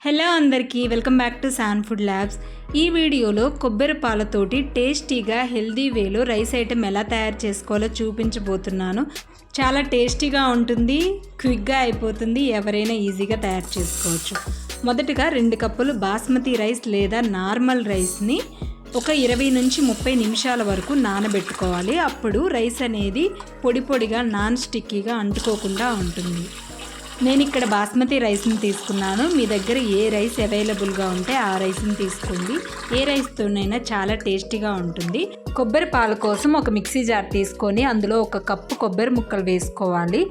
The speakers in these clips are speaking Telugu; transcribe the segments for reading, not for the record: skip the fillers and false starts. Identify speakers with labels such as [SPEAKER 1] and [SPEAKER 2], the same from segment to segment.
[SPEAKER 1] హలో అందరికీ welcome back to San food labs. ఈ వీడియోలో కొబ్బరి పాలతోటి టేస్టీగా హెల్దీ వేలో రైస్ ఐటెం ఎలా తయారు చేసుకోవాలో చూపించబోతున్నాను. చాలా టేస్టీగా ఉంటుంది, క్విక్గా అయిపోతుంది, ఎవరైనా ఈజీగా తయారు చేసుకోవచ్చు. మొదటగా 2 కప్పులు బాస్మతి రైస్ లేదా నార్మల్ రైస్ని ఒక 20 నుంచి 30 నిమిషాల వరకు నానబెట్టుకోవాలి. అప్పుడు రైస్ అనేది పొడి పొడిగా నాన్ స్టిక్కీగా అంటుకోకుండా ఉంటుంది. నేను ఇక్కడ బాస్మతి రైస్ని తీసుకున్నాను. మీ దగ్గర ఏ రైస్ అవైలబుల్గా ఉంటే ఆ రైస్ని తీసుకోండి. ఏ రైస్తోనైనా చాలా టేస్టీగా ఉంటుంది. కొబ్బరి పాల కోసం ఒక మిక్సీ జార్ తీసుకొని అందులో 1 కప్పు కొబ్బరి ముక్కలు వేసుకోవాలి.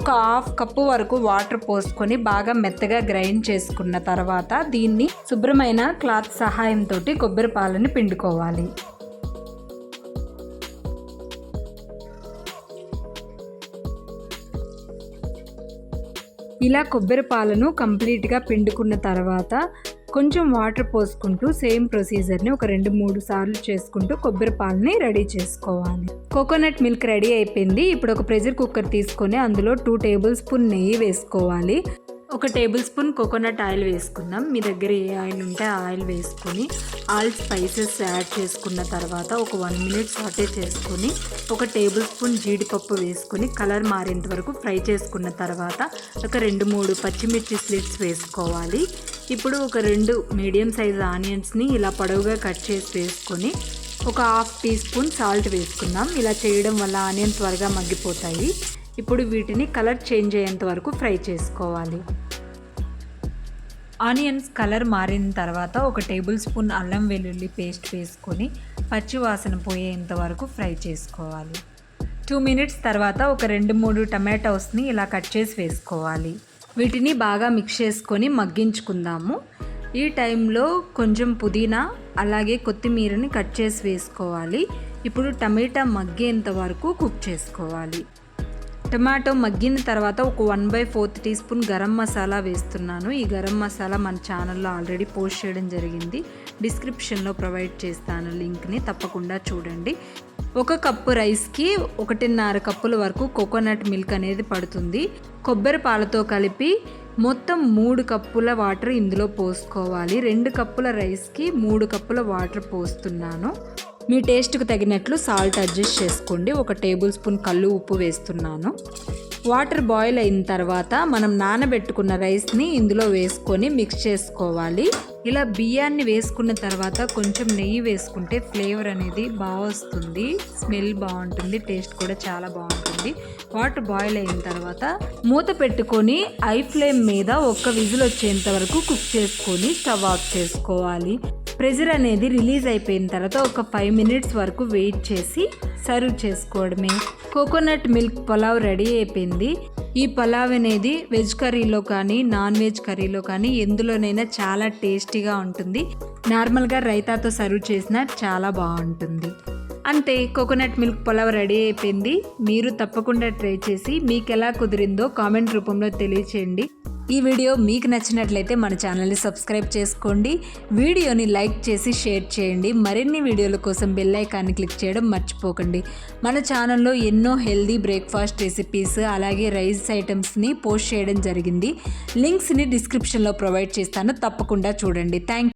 [SPEAKER 1] ఒక 1/2 కప్పు వరకు వాటర్ పోసుకొని బాగా మెత్తగా గ్రైండ్ చేసుకున్న తర్వాత దీన్ని శుభ్రమైన క్లాత్ సహాయంతో కొబ్బరి పాలని పిండుకోవాలి. ఇలా కొబ్బరి పాలను కంప్లీట్గా పిండుకున్న తర్వాత కొంచెం వాటర్ పోసుకుంటూ సేమ్ ప్రొసీజర్ని ఒక 2-3 సార్లు చేసుకుంటూ కొబ్బరి పాలని రెడీ చేసుకోవాలి. కోకోనట్ మిల్క్ రెడీ అయిపోయింది. ఇప్పుడు ఒక ప్రెషర్ కుక్కర్ తీసుకొని అందులో 2 టేబుల్ స్పూన్ నెయ్యి వేసుకోవాలి. 1 టేబుల్ స్పూన్ కోకోనట్ ఆయిల్ వేసుకుందాం. మీ దగ్గర ఏ ఆయిల్ ఉంటే ఆ ఆయిల్ వేసుకొని ఆల్ స్పైసెస్ యాడ్ చేసుకున్న తర్వాత ఒక 1 మినిట్ సాటే చేసుకొని 1 టేబుల్ స్పూన్ జీడిపప్పు వేసుకొని కలర్ మారేంత వరకు ఫ్రై చేసుకున్న తర్వాత ఒక 2-3 పచ్చిమిర్చి స్లిట్స్ వేసుకోవాలి. ఇప్పుడు ఒక 2 మీడియం సైజ్ ఆనియన్స్ని ఇలా పొడవుగా కట్ చేసి వేసుకొని ఒక 1/2 టీ స్పూన్ సాల్ట్ వేసుకుందాం. ఇలా చేయడం వల్ల ఆనియన్ త్వరగా మగ్గిపోతాయి. ఇప్పుడు వీటిని కలర్ చేంజ్ అయ్యేంత వరకు ఫ్రై చేసుకోవాలి. ఆనియన్స్ కలర్ మారిన తర్వాత 1 టేబుల్ స్పూన్ అల్లం వెల్లుల్లి పేస్ట్ వేసుకొని పచ్చి వాసన పోయేంత వరకు ఫ్రై చేసుకోవాలి. 2 మినిట్స్ తర్వాత ఒక 2-3 టమాటోస్ని ఇలా కట్ చేసి వేసుకోవాలి. వీటిని బాగా మిక్స్ చేసుకొని మగ్గించుకుందాము. ఈ టైంలో కొంచెం పుదీనా అలాగే కొత్తిమీరని కట్ చేసి వేసుకోవాలి. ఇప్పుడు టమాటా మగ్గేంత వరకు కుక్ చేసుకోవాలి. టమాటో మగ్గిన తర్వాత ఒక 1/4 టీ స్పూన్ గరం మసాలా వేస్తున్నాను. ఈ గరం మసాలా మన ఛానల్లో ఆల్రెడీ పోస్ట్ చేయడం జరిగింది. డిస్క్రిప్షన్లో ప్రొవైడ్ చేస్తాను లింక్ని, తప్పకుండా చూడండి. 1 కప్పు రైస్కి 1.5 కప్పుల వరకు కోకోనట్ మిల్క్ అనేది పడుతుంది. కొబ్బరి పాలతో కలిపి మొత్తం 3 కప్పుల వాటర్ ఇందులో పోసుకోవాలి. 2 కప్పుల రైస్కి 3 కప్పుల వాటర్ పోస్తున్నాను. మీ టేస్ట్కి తగినట్లు సాల్ట్ అడ్జస్ట్ చేసుకోండి. 1 టేబుల్ స్పూన్ కల్లు ఉప్పు వేస్తున్నాను. వాటర్ బాయిల్ అయిన తర్వాత మనం నానబెట్టుకున్న రైస్ని ఇందులో వేసుకొని మిక్స్ చేసుకోవాలి. ఇలా బియ్యాన్ని వేసుకున్న తర్వాత కొంచెం నెయ్యి వేసుకుంటే ఫ్లేవర్ అనేది బాగా వస్తుంది, స్మెల్ బాగుంటుంది, టేస్ట్ కూడా చాలా బాగుంటుంది. వాటర్ బాయిల్ అయిన తర్వాత మూత పెట్టుకొని ఐ ఫ్లేమ్ మీద 1 విజిల్ వచ్చేంత వరకు కుక్ చేసుకొని స్టవ్ ఆఫ్ చేసుకోవాలి. ప్రెషర్ అనేది రిలీజ్ అయిపోయిన తర్వాత ఒక 5 మినిట్స్ వరకు వెయిట్ చేసి సర్వ్ చేసుకోవడమే. కోకోనట్ మిల్క్ పులావ్ రెడీ అయిపోయింది. ఈ పులావ్ అనేది వెజ్ కర్రీలో కానీ నాన్ వెజ్ కర్రీలో కానీ ఎందులోనైనా చాలా టేస్టీగా ఉంటుంది. నార్మల్గా రైతాతో సర్వ్ చేసినా చాలా బాగుంటుంది. అంతే, కోకోనట్ మిల్క్ పులావ్ రెడీ అయిపోయింది. మీరు తప్పకుండా ట్రై చేసి మీకు ఎలా కుదిరిందో కామెంట్ రూపంలో తెలియచేయండి. ఈ వీడియో మీకు నచ్చినట్లయితే మన ఛానల్ని సబ్స్క్రైబ్ చేసుకోండి. వీడియోని లైక్ చేసి షేర్ చేయండి. మరిన్ని వీడియోల కోసం బెల్ ఐకాన్ని క్లిక్ చేయడం మర్చిపోకండి. మన ఛానల్లో ఎన్నో హెల్దీ బ్రేక్ఫాస్ట్ రెసిపీస్ అలాగే రైస్ ఐటమ్స్ని పోస్ట్ చేయడం జరిగింది. లింక్స్ని డిస్క్రిప్షన్లో ప్రొవైడ్ చేస్తాను, తప్పకుండా చూడండి. థ్యాంక్